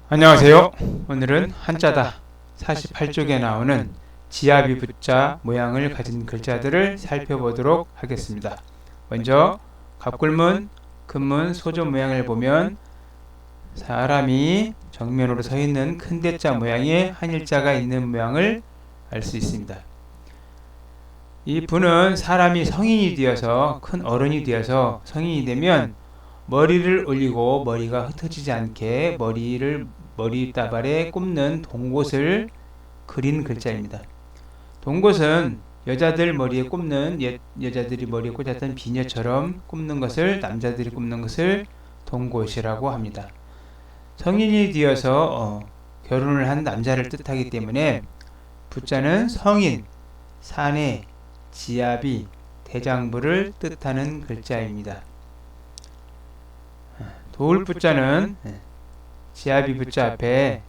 안녕하세요. 오늘은 한자다 48쪽에 나오는 지아비 부자 모양을 가진 글자들을 살펴보도록 하겠습니다. 먼저 갑굴문, 금문, 소조 모양을 보면 사람이 정면으로 서 있는 큰 대자 모양의 한일자가 있는 모양을 알 수 있습니다. 이 부는 사람이 성인이 되어서 큰 어른이 되어서 성인이 되면 머리를 올리고 머리가 흩어지지 않게 머리따발에 꼽는 동곳을 그린 글자입니다. 동곳은 여자들 머리에 꼽는 여자들이 머리에 꽂았던 비녀처럼 꼽는 것을 남자들이 꼽는 것을 동곳이라고 합니다. 성인이 되어서 결혼을 한 남자를 뜻하기 때문에 부자는 성인, 사내, 지아비, 대장부를 뜻하는 글자입니다. 도울부자는 지아비 부자 앞에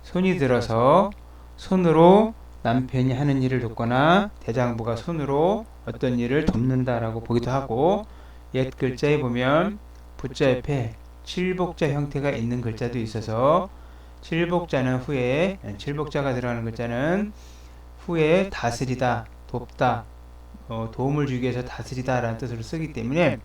손이 들어서 손으로 남편이 하는 일을 돕거나 대장부가 손으로 어떤 일을 돕는다라고 보기도 하고, 옛 글자에 보면 부자 옆에 칠복자 형태가 있는 글자도 있어서 칠복자가 들어가는 글자는 후에 다스리다, 돕다, 도움을 주기 위해서 다스리다 라는 뜻으로 쓰기 때문에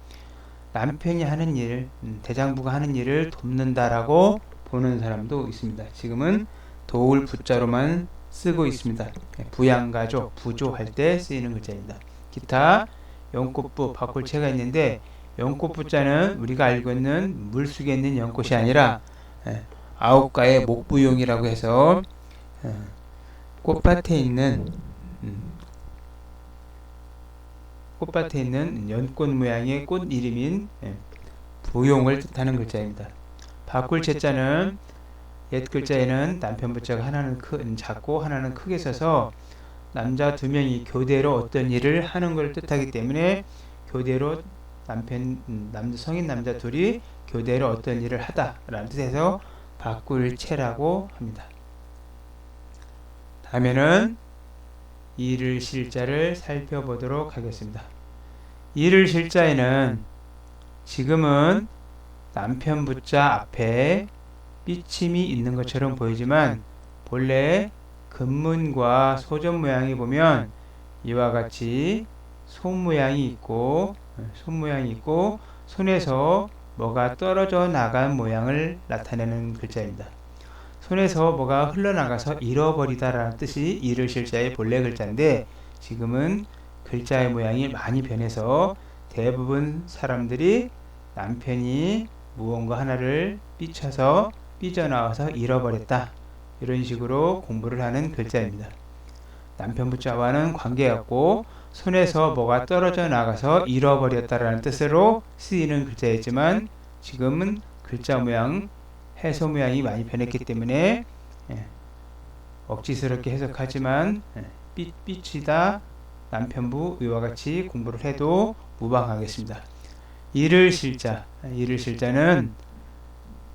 남편이 하는 일, 대장부가 하는 일을 돕는다라고 보는 사람도 있습니다. 지금은 도울 부자로만 쓰고 있습니다. 부양가조, 부조할 때 쓰이는 글자입니다. 기타 연꽃부, 바꿀체가 있는데 연꽃부자는 우리가 알고 있는 물속에 있는 연꽃이 아니라 아홉가의 목부용이라고 해서 꽃밭에 있는 연꽃 모양의 꽃 이름인 부용을 뜻하는 글자입니다. 바꿀 제자는 옛 글자에는 남편 부자가 하나는 작고 하나는 크게 써서 남자 두 명이 교대로 어떤 일을 하는 걸 뜻하기 때문에 교대로 성인 남자 둘이 교대로 어떤 일을 하다 라는 뜻에서 바꿀체라고 합니다. 다음에는 이를 실자를 살펴보도록 하겠습니다. 이를 실자에는 지금은 남편 부자 앞에 삐침이 있는 것처럼 보이지만 본래 금문과 소전 모양이 보면 이와 같이 손 모양이 있고 손에서 뭐가 떨어져 나간 모양을 나타내는 글자입니다. 손에서 뭐가 흘러나가서 잃어버리다 라는 뜻이 이를 실자의 본래 글자인데, 지금은 글자의 모양이 많이 변해서 대부분 사람들이 남편이 무언가 하나를 삐져나와서 잃어버렸다, 이런 식으로 공부를 하는 글자입니다. 남편 부자와는 관계없고 손에서 뭐가 떨어져 나가서 잃어버렸다라는 뜻으로 쓰이는 글자이지만 지금은 글자 모양, 해소 모양이 많이 변했기 때문에 억지스럽게 해석하지만 삐치다, 남편부 이와 같이 공부를 해도 무방하겠습니다. 이를 실자는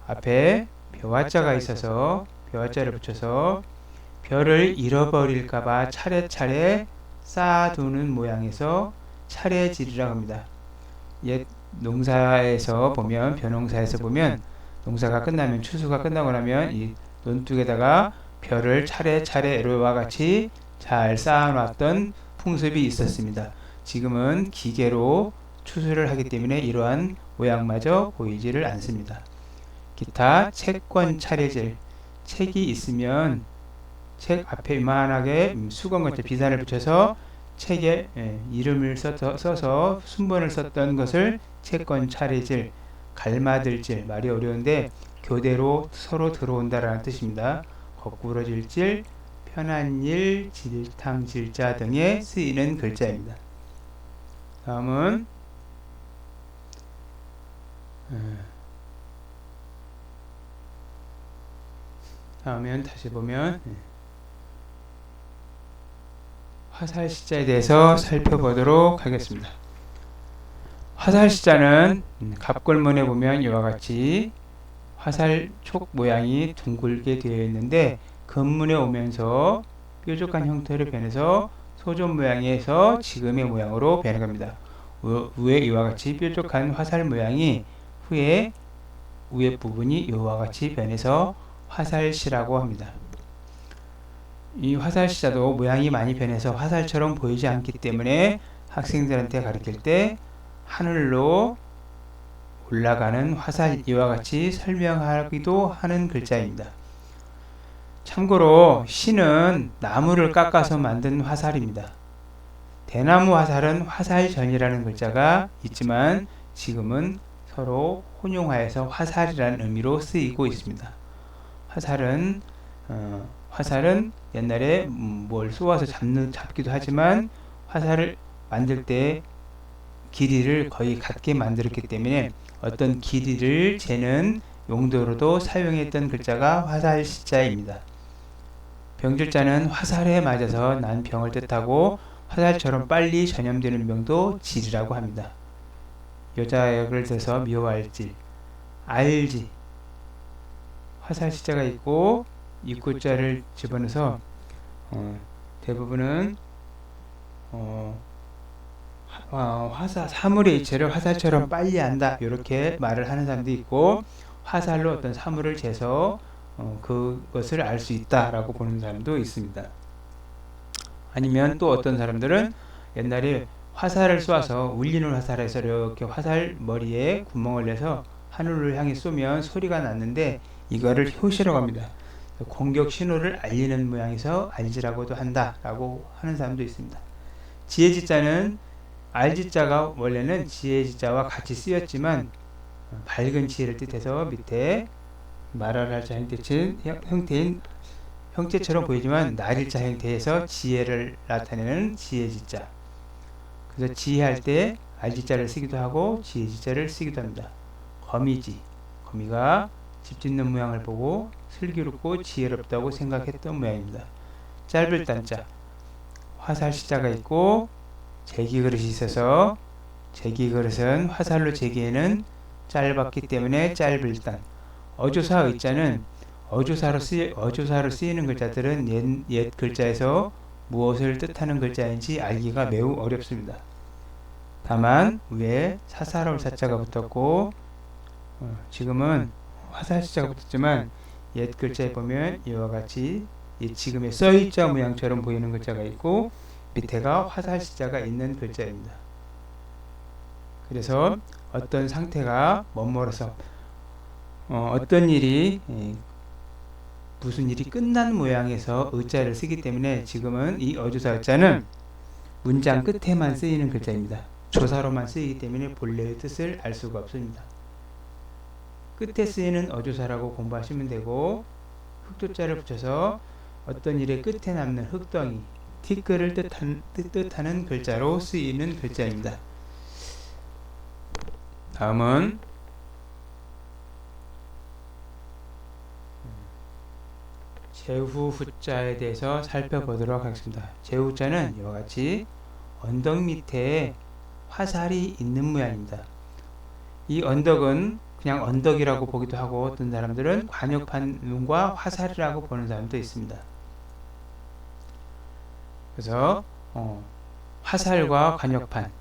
앞에 벼와자가 있어서 벼와자를 붙여서 벼를 잃어버릴까봐 차례차례 쌓아두는 모양에서 차례질이라고 합니다. 옛 농사에서 보면, 벼농사에서 보면 농사가 끝나면, 추수가 끝나고 나면 이 논둑에다가 벼를 차례차례 이와 같이 잘 쌓아놨던 풍습이 있었습니다. 지금은 기계로 추수를 하기 때문에 이러한 모양마저 보이지를 않습니다. 기타 채권 차례질, 책이 있으면 책 앞에 이만하게 수건같이 비산을 붙여서 책에 이름을 써서 순번을 썼던 것을 채권 차례질, 갈마들질, 말이 어려운데 교대로 서로 들어온다라는 뜻입니다. 거꾸로질질, 편한일, 질탕질자 등에 쓰이는 글자입니다. 다음은 다시 보면 화살시자에 대해서 살펴보도록 하겠습니다. 화살시자는 갑골문에 보면 이와 같이 화살촉 모양이 둥글게 되어 있는데 금문에 오면서 뾰족한 형태로 변해서 소전 모양에서 지금의 모양으로 변해갑니다. 위에 이와 같이 뾰족한 화살 모양이 후에 위에 부분이 이와 같이 변해서 화살시라고 합니다. 이 화살시자도 모양이 많이 변해서 화살처럼 보이지 않기 때문에 학생들한테 가르칠 때 하늘로 올라가는 화살 이와 같이 설명하기도 하는 글자입니다. 참고로 시는 나무를 깎아서 만든 화살입니다. 대나무 화살은 화살전이라는 글자가 있지만 지금은 서로 혼용하여서 화살이라는 의미로 쓰이고 있습니다. 화살은 옛날에 뭘 쏘아서 잡기도 하지만 화살을 만들 때 길이를 거의 같게 만들었기 때문에 어떤 길이를 재는 용도로도 사용했던 글자가 화살시자입니다. 병질자는 화살에 맞아서 난 병을 뜻하고 화살처럼 빨리 전염되는 병도 질이라고 합니다. 여자역을 들어서 미워할 질, 알지. 화살시자가 있고 입구자를 집어넣어서 대부분은 사물의 이체를 화살처럼 빨리 한다 이렇게 말을 하는 사람도 있고 화살로 어떤 사물을 재서 그것을 알 수 있다라고 보는 사람도 있습니다. 아니면 또 어떤 사람들은 옛날에 화살을 쏘아서 울리는 화살에서 이렇게 화살 머리에 구멍을 내서 하늘을 향해 쏘면 소리가 났는데 이거를 효시라고 합니다. 공격 신호를 알리는 모양에서 알지라고도 한다라고 하는 사람도 있습니다. 지혜지자는 알지자가 원래는 지혜지자와 같이 쓰였지만 밝은 지혜를 뜻해서 밑에 말할자 형태처럼 보이지만 날일자 형태에서 지혜를 나타내는 지혜지자. 그래서 지혜할 때 알지자를 쓰기도 하고 지혜지자를 쓰기도 합니다. 거미지, 거미가 집 짓는 모양을 보고 슬기롭고 지혜롭다고 생각했던 모양입니다. 짧을 단자, 화살시자가 있고 제기그릇이 있어서 제기그릇은 화살로 제기에는 짧았기 때문에 짧을 단. 어조사 의자는 어조사로 쓰이는 글자들은 옛 글자에서 무엇을 뜻하는 글자인지 알기가 매우 어렵습니다. 다만 위에 사사로울 사자가 붙었고 지금은 화살시자가 붙었지만 옛 글자에 보면 이와 같이 지금의 써있자 모양처럼 보이는 글자가 있고 밑에가 화살시자가 있는 글자입니다. 그래서 어떤 상태가 멋멀어서 어떤 일이 무슨 일이 끝난 모양에서 의자를 쓰기 때문에 지금은 이 어조사 의자는 문장 끝에만 쓰이는 글자입니다. 조사로만 쓰이기 때문에 본래의 뜻을 알 수가 없습니다. 끝에 쓰이는 어조사라고 공부하시면 되고 흑조자를 붙여서 어떤 일의 끝에 남는 흙덩이, 티끌을 뜻하는 글자로 쓰이는 글자입니다. 다음은 제후후자에 대해서 살펴보도록 하겠습니다. 제후자는 이와 같이 언덕 밑에 화살이 있는 모양입니다. 이 언덕은 그냥 언덕이라고 보기도 하고 어떤 사람들은 관역판과 화살이라고 보는 사람도 있습니다. 그래서 화살과 관역판,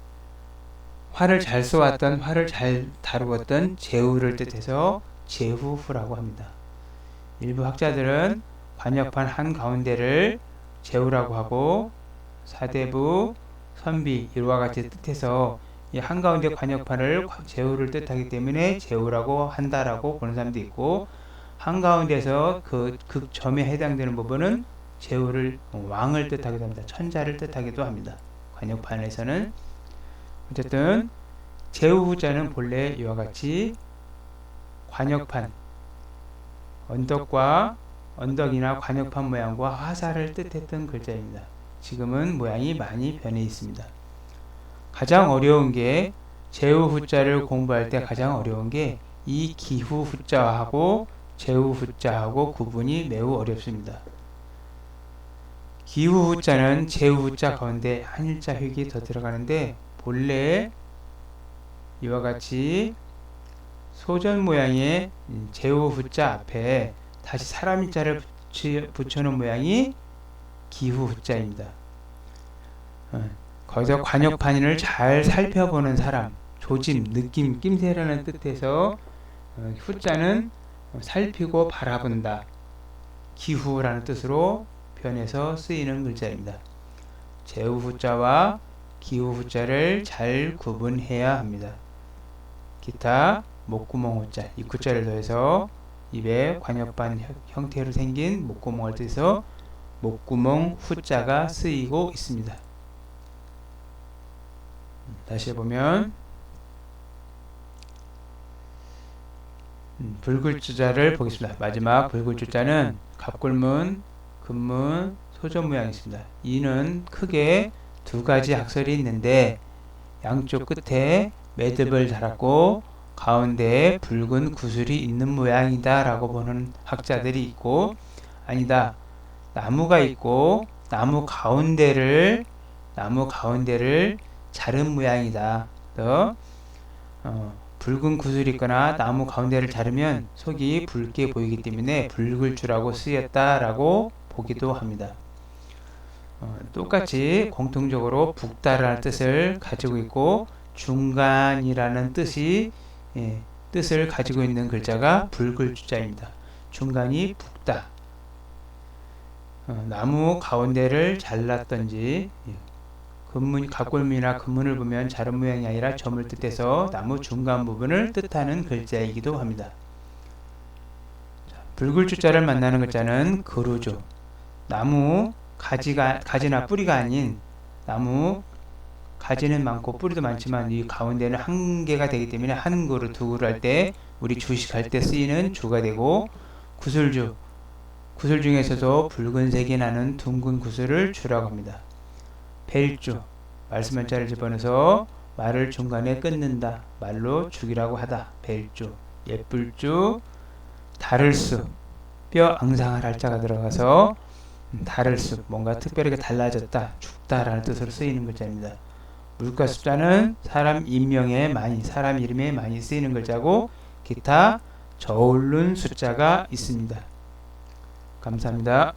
활을 잘 쏘았던, 활을 잘 다루었던 제후를 뜻해서 제후후라고 합니다. 일부 학자들은 관역판 한가운데를 제후라고 하고 사대부, 선비 이와 같이 뜻해서 이 한가운데 관역판을 제후를 뜻하기 때문에 제후라고 한다라고 보는 사람도 있고 한가운데서 그 극점에 해당되는 부분은 제후를 왕을 뜻하기도 합니다. 천자를 뜻하기도 합니다. 관역판에서는 어쨌든 제후자는 본래 이와 같이 관역판 언덕이나 관역판 모양과 화살을 뜻했던 글자입니다. 지금은 모양이 많이 변해 있습니다. 가장 어려운 게 제후자를 공부할 때 가장 어려운 게 이 기후자하고 제후자하고 구분이 매우 어렵습니다. 기후자는 제후자 가운데 한일자 획이 더 들어가는데 본래 이와 같이 소전 모양의 제후자 앞에 다시 사람 자를 붙여놓은 모양이 기후자입니다. 거기서 관역판을 잘 살펴보는 사람, 조짐, 느낌, 낌새라는 뜻에서 후자는 살피고 바라본다, 기후라는 뜻으로 변해서 쓰이는 글자입니다. 제후자와 기후자를 잘 구분해야 합니다. 기타 목구멍 후자, 입구자를 더해서 입에 관역반 형태로 생긴 목구멍을 뜻해서 목구멍 후자가 쓰이고 있습니다. 다시 해보면 불글자를 보겠습니다. 마지막 불글자는 갑골문, 금문, 소점 모양이 있습니다. 이는 크게 두 가지 악설이 있는데 양쪽 끝에 매듭을 달았고 가운데에 붉은 구슬이 있는 모양이다 라고 보는 학자들이 있고, 아니다, 나무가 있고 나무 가운데를 자른 모양이다. 붉은 구슬이 있거나 나무 가운데를 자르면 속이 붉게 보이기 때문에 붉을주라고 쓰였다라고 보기도 합니다. 똑같이 공통적으로 붓다라는 뜻을 가지고 있고 중간이라는 뜻을 가지고 있는 글자가 붉을주자입니다. 중간이 붓다. 나무 가운데를 잘랐던지, 갑골문이나 금문을 보면 자른 모양이 아니라 점을 뜻해서 나무 중간 부분을 뜻하는 글자이기도 합니다. 붉을주자를 만나는 글자는 그루죠. 나무 가지나 뿌리가 아닌, 나무 가지는 많고 뿌리도 많지만 이 가운데는 한 개가 되기 때문에 한 그루, 두 그루 할 때 우리 주식할 때 쓰이는 주가 되고, 구슬 중에서도 붉은색이 나는 둥근 구슬을 주라고 합니다. 벨주, 말씀 한자를 집어넣어서 말을 중간에 끊는다, 말로 죽이라고 하다. 벨주. 예쁠주, 다를수, 뼈 앙상할 할자가 들어가서 다를수, 뭔가 특별하게 달라졌다, 죽다라는 뜻으로 쓰이는 글자입니다. 물가숫자는 사람 이름에 많이 쓰이는 글자고 기타 저울른 숫자가 있습니다. 감사합니다.